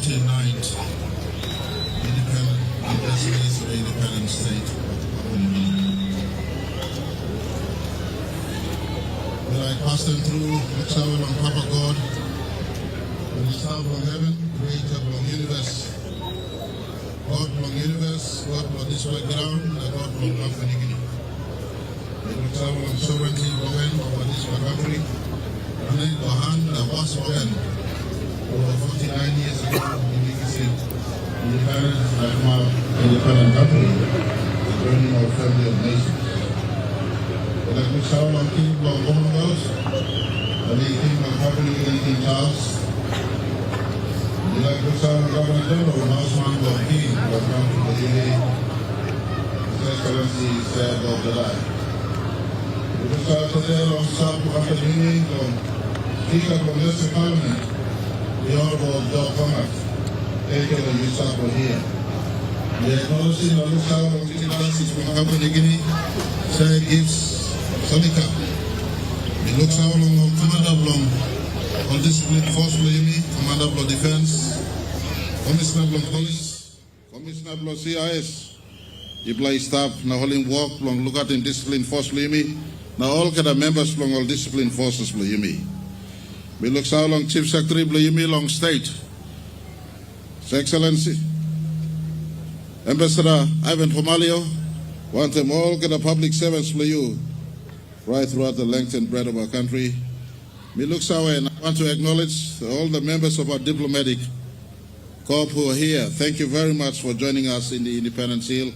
49th independent anniversaries of independent state. Will I pass them through the travel on Papa God, and the star from heaven, creator from universe. God from universe, God from this background, and God from Papua New Guinea. Will travel on sovereignty women over this country, and then the hand that was women over 49 years ago in the independent independent country, the journey of family of nations. Like we travel on King of Commonwealth, and the King of Papua New Guinea, King Charles. Like we travel on Governor General, Houseman of King of Papua New Guinea, His Excellency Sir Bob Dalai. We travel today on South Papua New Guinea, on Speaker of the Parliament, the Honorable Joe Conrad. Thank you for your support here. We acknowledge the travel of citizens from Papua New Guinea, Sir Gibbs Sonika. We look along on Commander Blom, on discipline force Yumi, Commander Blom Defense, Commissioner Blom Police, Commissioner Blom CIS. You play staff, now holding walk, long look at in discipline force Yumi. Now all kind of members belong all discipline forces Yumi. We look along Chief Secretary Yumi long state. His Excellency, Ambassador Ivan Pomalio, want them all kind of public servants you. Right throughout the length and breadth of our country. Me looks our way, and I want to acknowledge all the members of our diplomatic corps who are here. Thank you very much for joining us in the Independence Hill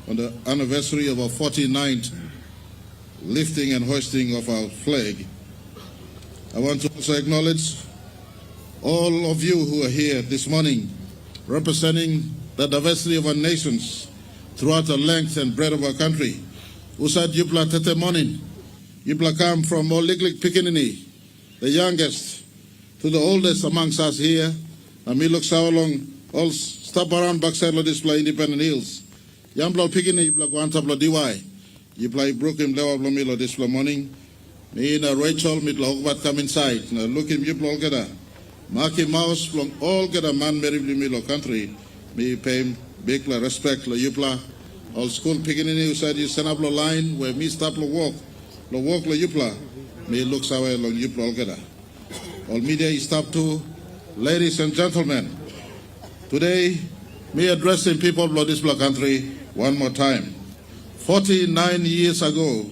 on the anniversary of our 49th lifting and hoisting of our flag. I want to also acknowledge all of you who are here this morning representing the diversity of our nations throughout the length and breadth of our country. Usad Yupla Tete Morning. Yupla come from Oliglik Pikinini, the youngest, to the oldest amongst us here. And we look so long, all stop around backside of display Independent Hills. Yambla Pikini, Yupla Guantabla DY. Yupla Brooklyn Lewa Blomilo display morning. Me and Rachel, Mitla Hogbat come inside. Now look him, Yupla all get Maki Mouse, from all get a man, Mary Blumilo country. Me pay him big respect, Yupla. All school Pikinini who said you send up the line where me stop the walk. The walk la Yupla, me looks away long Yupla algeda. All media is stop to, ladies and gentlemen. Today, me addressing people of this black country one more time. 49 years ago,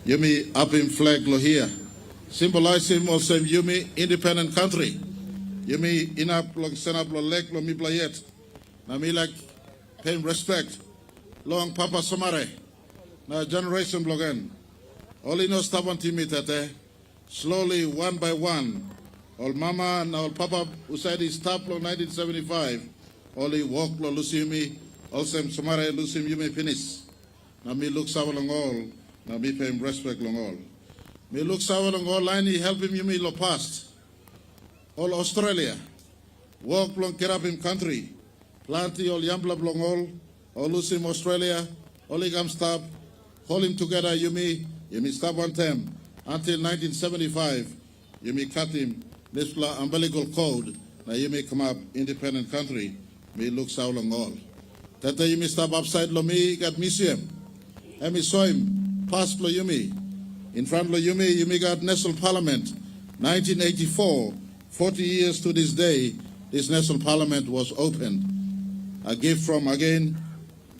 Yumi up in flag lo here, symbolizing also Yumi independent country. Yumi in up long send up lo leg lo mi playet. Na me like pay respect. Long Papa Somare, na generation blogen. Only no stubborn timid slowly one by one. All Mama and all Papa who said he stopped long 1975. Only walk lo Lucimi, also Somare Lucim you may finish. Now me look sour long all, now me pay him respect long all. Me look sour long all line he help him you me lo past. All Australia, walk long get up him country, plenty all yambla long all lose him Australia, only come stop, hold him together, you me stop one time until 1975, you me cut him, this umbilical code, now you may come up independent country, me look so long all. That you me stop upside lo me got museum, and me saw him past lo you me, in front lo you me got National Parliament, 1984, 40 years to this day, this National Parliament was opened. A gift from again,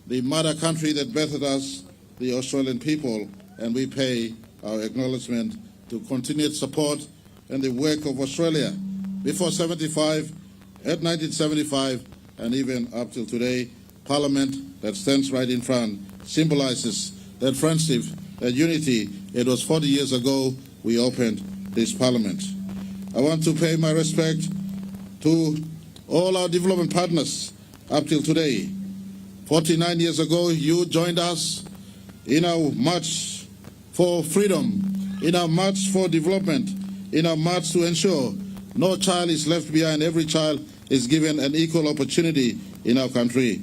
the mother country that birthed us, the Australian people, and we pay our acknowledgement to continued support and the work of Australia before 75, at 1975, and even up till today. Parliament that stands right in front symbolizes that friendship, that unity. It was 40 years ago we opened this Parliament. I want to pay my respect to all our development partners up till today. 49 years ago, you joined us in our march for freedom, in our march for development, in our march to ensure no child is left behind. Every child is given an equal opportunity in our country.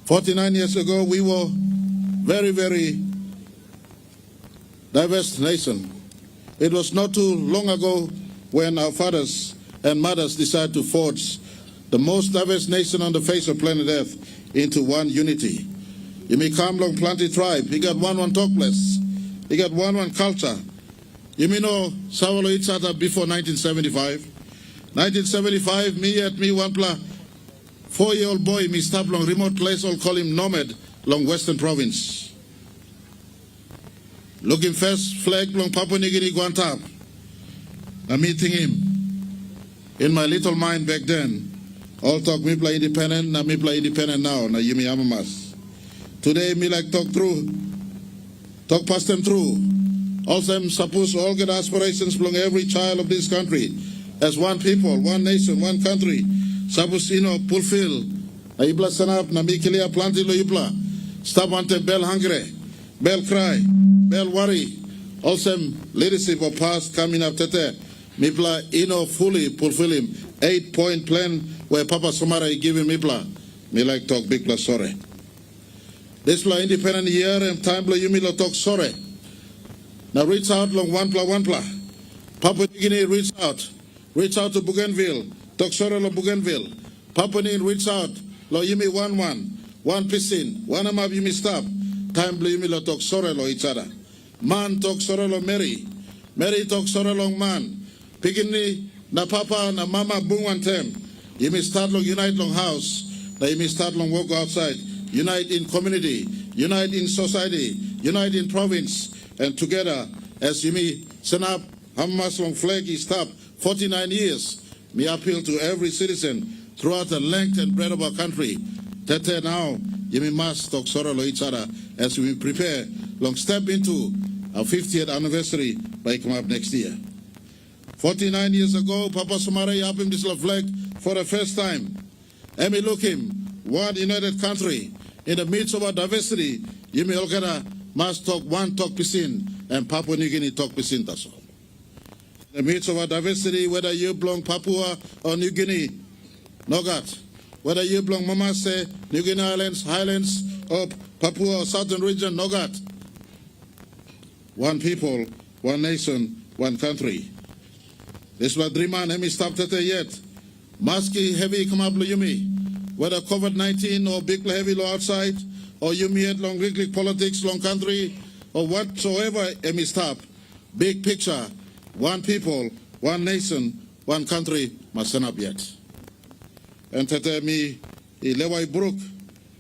49 years ago, we were very, very diverse nation. It was not too long ago when our fathers and mothers decide to forge the most diverse nation on the face of planet Earth into one unity. You may come along Planty tribe, he got one talk place, he got one culture. You may know Sawalo each other before 1975. 1975, me one 4-year-old boy, me stop long remote place, all call him nomad, long Western province. Looking first flag long Papua New Guinea Guantab. I'm meeting him. In my little mind back then, all talk me play independent, na me play independent now, na yumi amamas. Today me like talk past them through. Also I'm supposed all get aspirations belong every child of this country as one people, one nation, one country. Suppose fulfill. Na ibla sanap na mi kilia planti lo ibla. Stop ante bell hungry, bell cry, bell worry. Also leadership of past coming up tete. Mipla fully fulfill him 8-point plan where Papa Somara giving Mipla. Me like talk big plus sorry. This pla independent year and time pla you me talk sorry. Now reach out long one pla. Papua New Guinea reach out to Bougainville. Talk sorry lo Bougainville. Papua New Guinea reach out lo you me one piscine. One amap you me stop. Time pla you me talk sorry lo each other. Man talk sorry lo Mary. Mary talk sorry long man. Pigini na papa na mama bungwan tem. You may start long unite long house. Na you may start long walk outside. Unite in community. Unite in society. Unite in province. And together, as you may send up Hamas long flag is stop 49 years. Me appeal to every citizen throughout the length and breadth of our country. Tete now, you may must talk sorrow each other as we prepare long step into our 50th anniversary by come up next year. 49 years ago, Papa Somare up him this flag for the first time. And we look him, one united country, in the midst of our diversity, you may look at must talk one talk pisin, and Papua New Guinea talk pisin taso. In the midst of our diversity, whether you belong Papua or New Guinea, Nogat, whether you belong Mamase, New Guinea Islands, Highlands, or Papua or Southern region, Nogat. One people, one nation, one country. This was Dreaman, hemi stop tete yet. Maski heavy come up yumi. Whether COVID-19 or big heavy law outside, or yumi at long Greek politics, long country, or whatsoever hemi stop. Big picture, one people, one nation, one country must stand up yet. And tete me, lewa brook,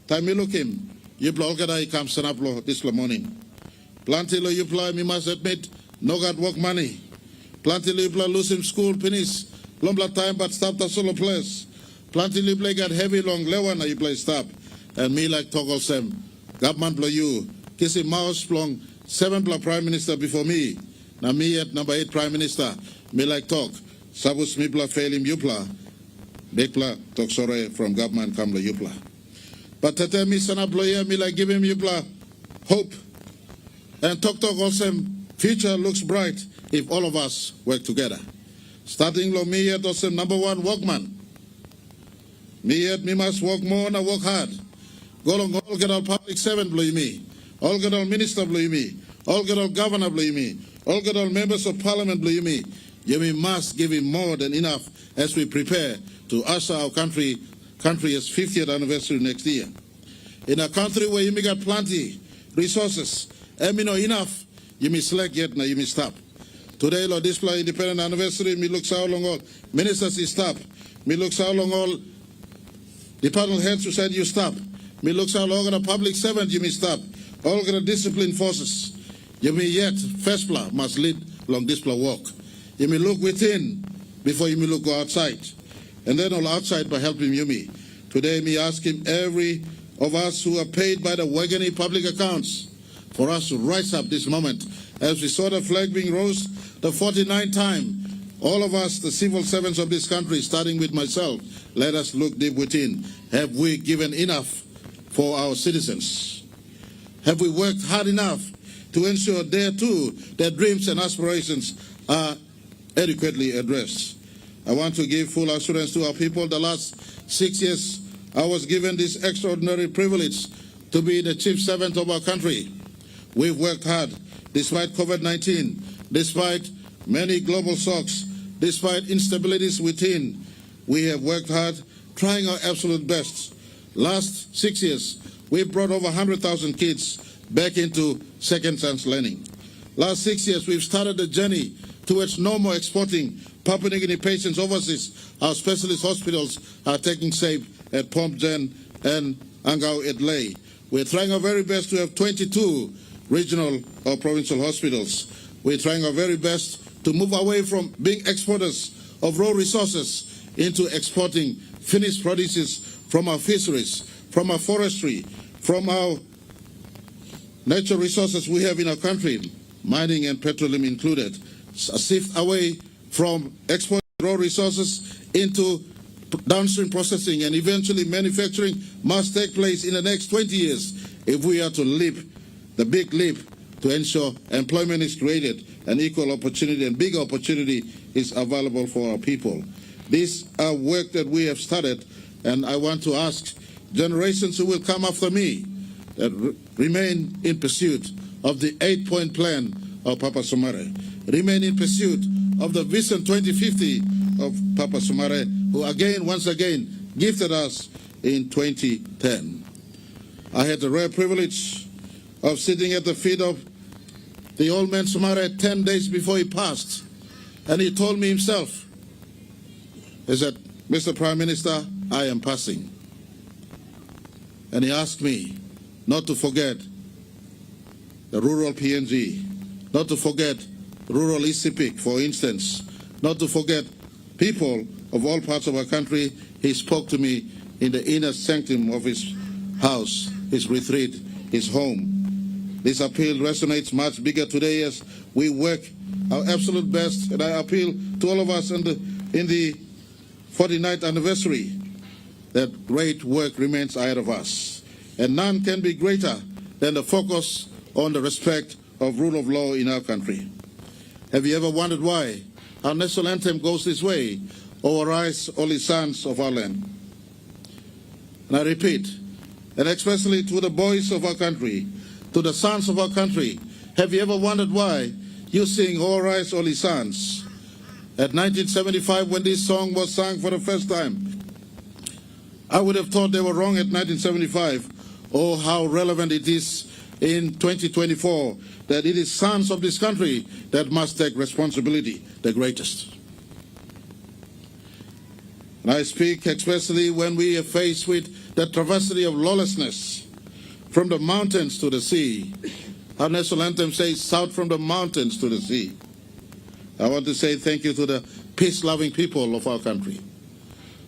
time me look him. You blow I come stand up this morning. Plenty lo you play, me must admit, no got work money. Plenty lo lose him school finish. Lombla time but stop the solo place. Plenty lo got heavy long lewana you play stop. And me like toggle sem. Government blow you. Kissy mouse long 7 prime minister before me. Now me at number 8 prime minister. Me like talk. Sabus me bla fail him you pla. Big pla talk sorry from government come lo you pla. But tete me sana blow here me like give him you pla hope. And talk also, future looks bright if all of us work together. Starting lo me yet also number 1 workman. Me yet me must work more and work hard. Go long all get all public servant blow me. All get all minister blow me. All get all governor blow me. All get all members of parliament blow me. You must give him more than enough as we prepare to usher our country's 50th anniversary next year. In a country where you may got plenty resources. And me know enough, you may select yet, now you may stop. Today, Lord, display independent anniversary, me looks how long all ministers is stop. Me looks how long all department heads who said you stop. Me looks how long the public servant you may stop. All the discipline forces. You may yet, first pla must lead long display walk. You may look within before you may look go outside. And then all outside by helping you me. Today, me ask him every of us who are paid by the Wagani public accounts for us to rise up this moment as we saw the flag being rose the 49th time. All of us, the civil servants of this country, starting with myself, let us look deep within. Have we given enough for our citizens? Have we worked hard enough to ensure there too, their dreams and aspirations are adequately addressed? I want to give full assurance to our people. The last 6 years, I was given this extraordinary privilege to be the chief servant of our country. We've worked hard despite COVID-19, despite many global shocks, Despite instabilities within, we have worked hard, trying our absolute best. Last 6 years, we brought over 100,000 kids back into second chance learning. Last 6 years, we've started a journey towards no more exporting Papua New Guinea patients overseas. Our specialist hospitals are taking shape at Pompgen and Angau at Ley. We're trying our very best to have 22 regional or provincial hospitals. We're trying our very best to move away from being exporters of raw resources into exporting finished produces from our fisheries, from our forestry, from our natural resources we have in our country, mining and petroleum included. A shift away from exporting raw resources into downstream processing and eventually manufacturing must take place in the next 20 years if we are to leap, the big leap, to ensure employment is created and equal opportunity and big opportunity is available for our people. These are work that we have started, and I want to ask generations who will come after me that remain in pursuit of the 8-point plan of Papa Sumare, remain in pursuit of the Vision 2050 of Papa Sumare, who once again gifted us in 2010. I had the rare privilege of sitting at the feet of the old man Sumare 10 days before he passed, and he told me himself, he said, "Mr. Prime Minister, I am passing." And he asked me not to forget the rural PNG, not to forget rural ECPIC, for instance, not to forget people of all parts of our country. He spoke to me in the inner sanctum of his house, his retreat, his home. This appeal resonates much bigger today as we work our absolute best, and I appeal to all of us in the 49th anniversary that great work remains ahead of us, and none can be greater than the focus on the respect of rule of law in our country. Have you ever wondered why our national anthem goes this way? "O arise, all ye sons of our land." And I repeat, and especially to the boys of our country, to the sons of our country, have you ever wondered why you sing "O arise, all ye sons"? At 1975, when this song was sung for the first time, I would have thought they were wrong at 1975. Oh, how relevant it is in 2024 that it is sons of this country that must take responsibility, the greatest. And I speak especially when we are faced with the travesty of lawlessness from the mountains to the sea. Our national anthem says, "South from the mountains to the sea." I want to say thank you to the peace-loving people of our country.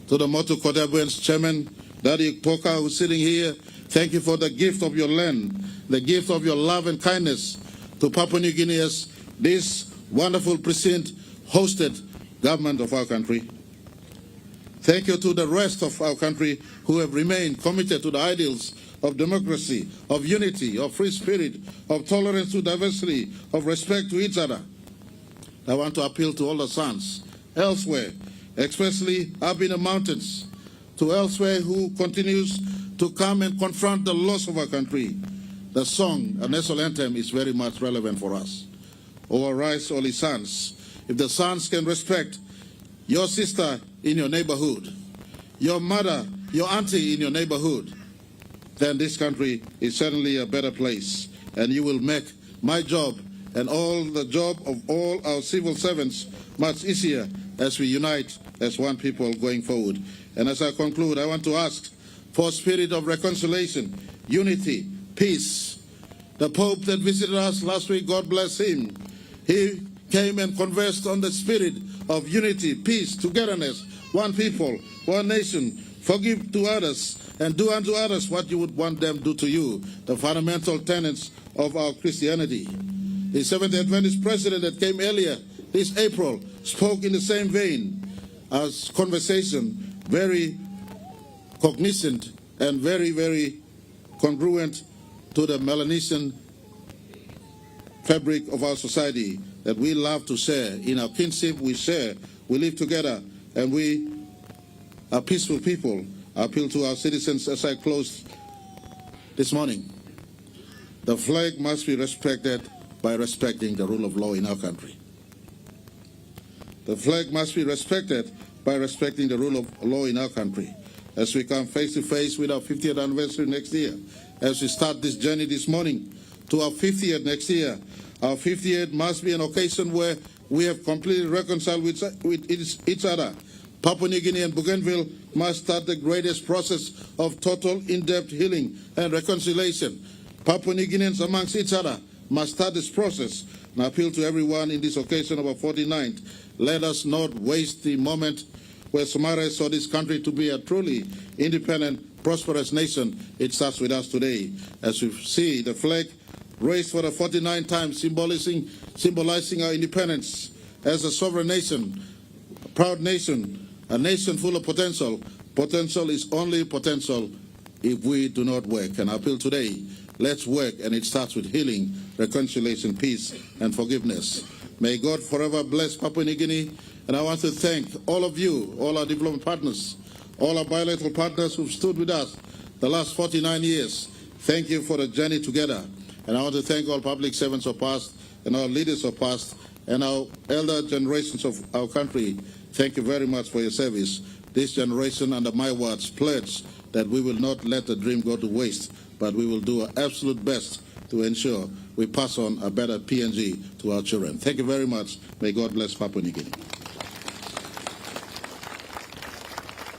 To the Motu Kodabuen's chairman, Daddy Poka, who's sitting here, thank you for the gift of your land, the gift of your love and kindness to Papua New Guinea as this wonderful precinct-hosted government of our country. Thank you to the rest of our country who have remained committed to the ideals of democracy, of unity, of free spirit, of tolerance to diversity, of respect to each other. I want to appeal to all the sons elsewhere, especially up in the mountains, to elsewhere who continues to come and confront the loss of our country. The song, a national anthem, is very much relevant for us. "O arise, all ye sons." If the sons can respect your sister in your neighborhood, your mother, your auntie in your neighborhood, then this country is certainly a better place. And you will make my job and all the job of all our civil servants much easier as we unite as one people going forward. And as I conclude, I want to ask for a spirit of reconciliation, unity, peace. The Pope that visited us last week, God bless him, he came and conversed on the spirit of unity, peace, togetherness, one people, one nation, forgive to others, and do unto others what you would want them to do to you, the fundamental tenets of our Christianity. The Seventh-day Adventist president that came earlier this April spoke in the same vein as conversation, very cognizant and very, very congruent to the Melanesian fabric of our society that we love to share. In our kinship, we share, we live together, and we are peaceful people. I appeal to our citizens as I close this morning. The flag must be respected by respecting the rule of law in our country. The flag must be respected by respecting the rule of law in our country. As we come face to face with our 50th anniversary next year, as we start this journey this morning to our 50th next year, our 50th must be an occasion where we have completely reconciled with each other. Papua New Guinea and Bougainville must start the greatest process of total in-depth healing and reconciliation. Papua New Guineans amongst each other must start this process. And I appeal to everyone in this occasion of our 49th, let us not waste the moment where Somalia saw this country to be a truly independent, prosperous nation. It starts with us today. As we see the flag raised for the 49th time, symbolizing our independence as a sovereign nation, a proud nation, a nation full of potential. Potential is only potential if we do not work. And I appeal today, let's work, and it starts with healing, reconciliation, peace, and forgiveness. May God forever bless Papua New Guinea. And I want to thank all of you, all our development partners, all our bilateral partners who've stood with us the last 49 years. Thank you for the journey together. And I want to thank all public servants of past and our leaders of past and our elder generations of our country. Thank you very much for your service. This generation, under my words, pledge that we will not let the dream go to waste, but we will do our absolute best to ensure we pass on a better PNG to our children. Thank you very much. May God bless Papua New Guinea.